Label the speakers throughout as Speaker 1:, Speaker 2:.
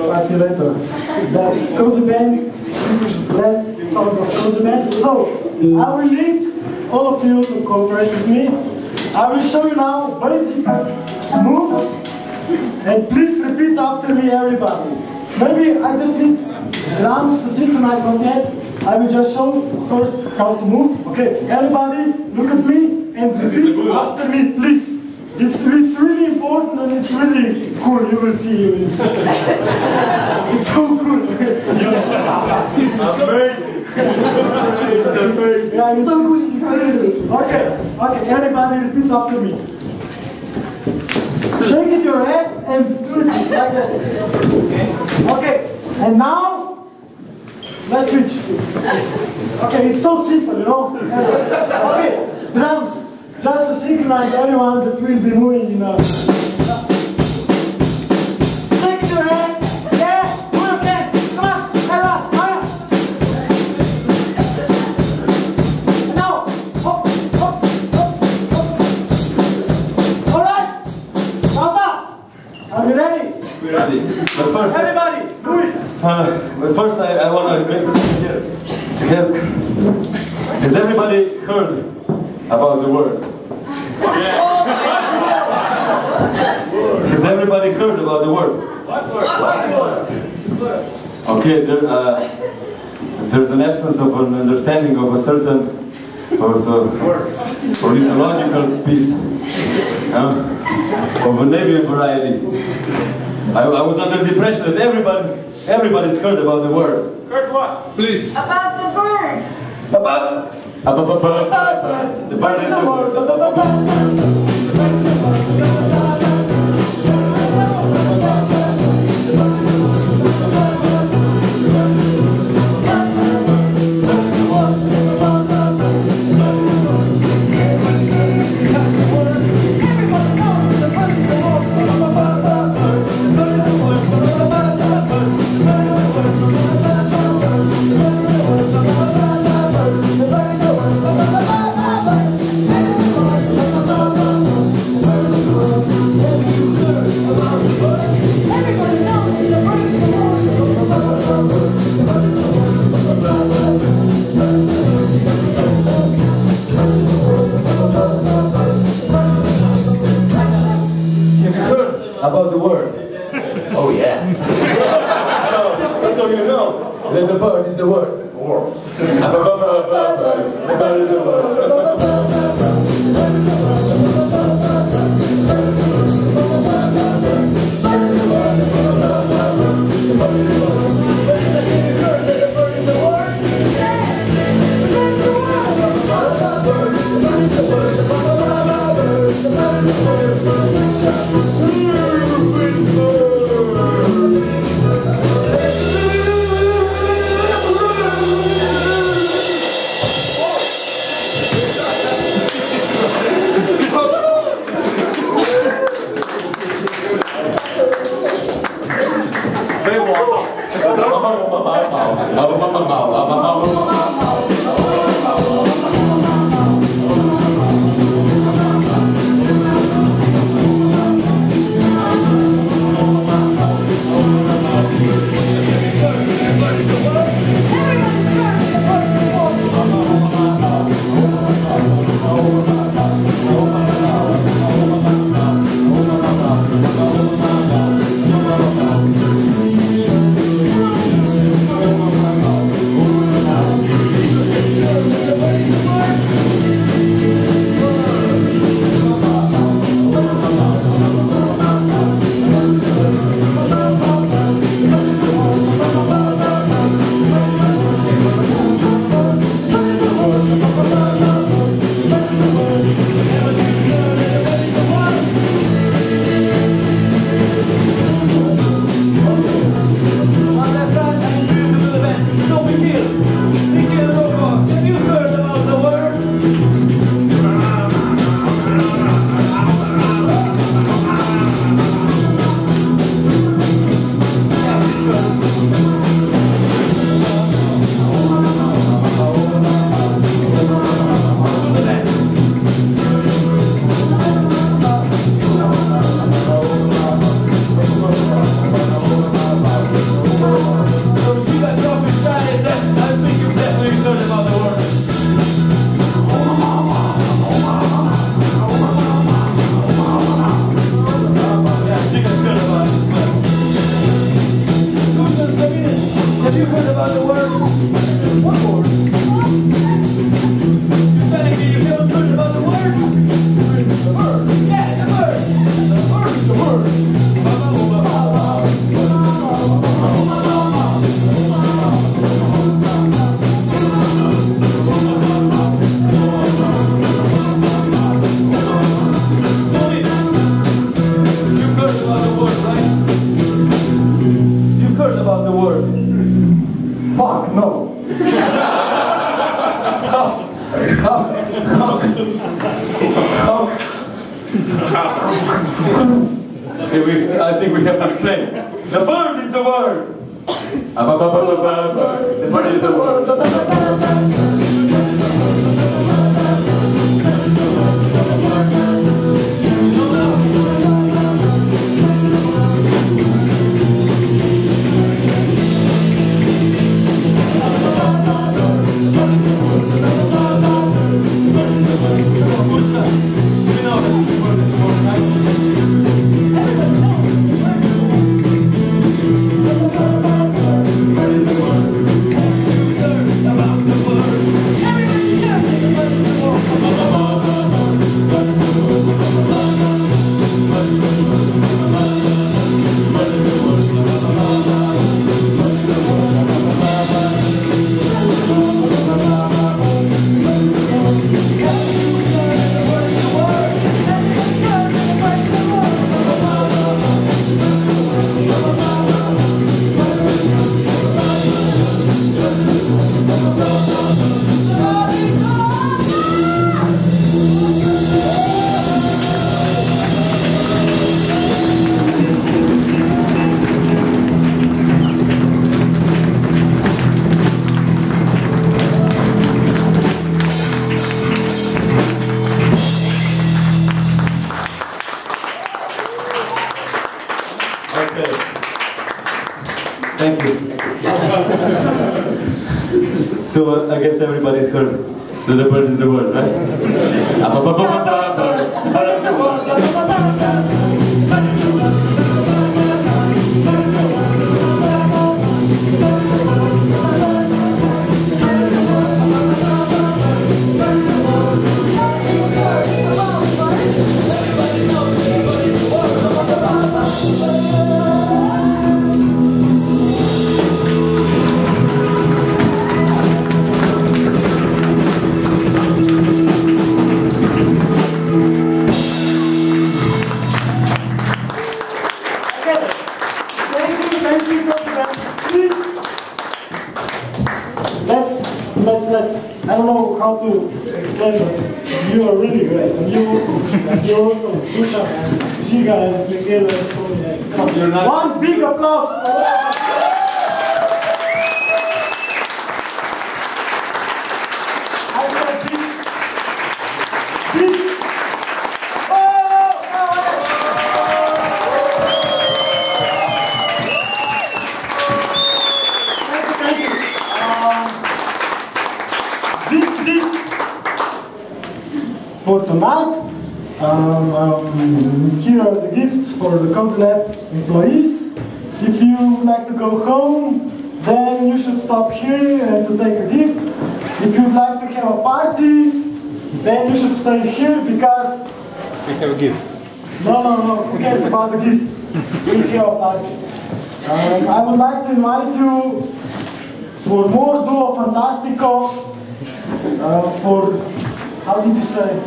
Speaker 1: I'll see you later. That CosyBand, this is less songs of CosyBand. So, I will need all of you to cooperate with me. I will show you now basic moves, and please repeat after me, everybody. Maybe I just need drums to synchronize, not yet. I will just show first how to move. Okay, everybody, look at me and repeat after me, please. It's really important and it's really cool. You will see. It's so cool. It's amazing. It's amazing. Yeah, it's so good. Okay, everybody repeat after me. Shake it your ass and do it like that. Okay, and now let's switch. Okay, it's so simple, you know. Okay, drums. Just to synchronize everyone that will be moving in a... Shake your head! Yeah! Move your hands! Come on! Everyone! Hurry! Now! Hop! Hop! Hop! Hop! Alright! Now! Are you ready?
Speaker 2: We're ready. But first...
Speaker 1: Everybody! Move it!
Speaker 2: But first I want to make something here. Has everybody heard about the word? Has everybody heard about the word? What word? Okay, there's an absence of an understanding of a certain ornithological piece of a Nevian variety. I was under the impression that everybody's heard about the word.
Speaker 3: Heard what?
Speaker 2: Please.
Speaker 4: About the bird.
Speaker 2: About the bird is the word. About the word. Oh yeah. so you know that the bird is the word. The bird is the word. you heard about the word? What word? You're telling me you haven't heard about the word? The word. Yeah, the word. The word is the word. You've heard about the word, right? You've heard about the word.
Speaker 1: Fuck, no.
Speaker 2: Okay, I think we have to explain. The bird is the word. The bird is the word. Okay. Thank you. So I guess everybody's heard that the bird is the word, right? Bird is the word.
Speaker 1: I don't know how to explain it. You are really great. And you also Dusha and Giga and Miguel and so one big applause for all of us. I said big. Thank you. This is it for tonight. Here are the gifts for the CosyLab employees. If you would like to go home, then you should stop here and to take a gift. If you'd like to have a party, then you should stay here because
Speaker 3: we have gifts.
Speaker 1: No, who cares about the gifts? We have a party. I would like to invite you for more Duo Fantastico. For, how did you say?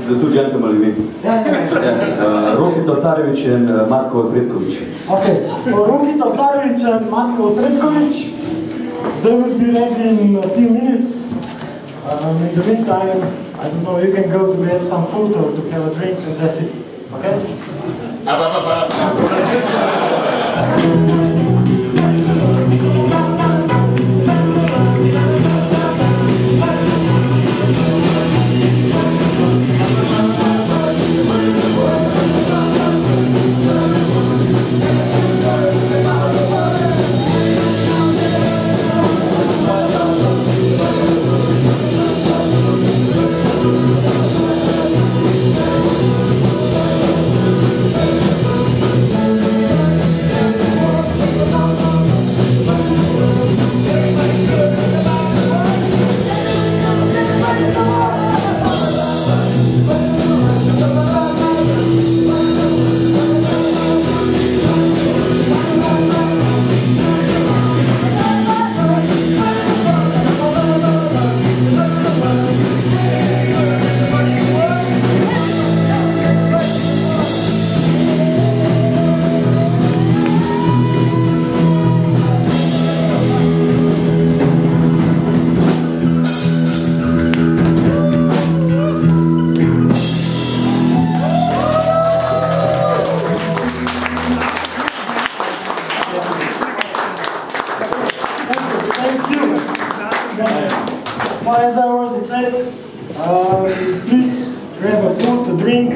Speaker 2: The two gentlemen, you mean?
Speaker 1: Yeah.
Speaker 2: Roki Totarevic and Marko Zretkovic.
Speaker 1: Okay, for Roki Totarevic and Marko Zretkovic, they will be ready in a few minutes. In the meantime, I don't know, you can go to get some food or to have a drink and that's it. But as I already said, please grab a food, a drink,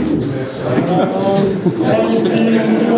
Speaker 1: anything.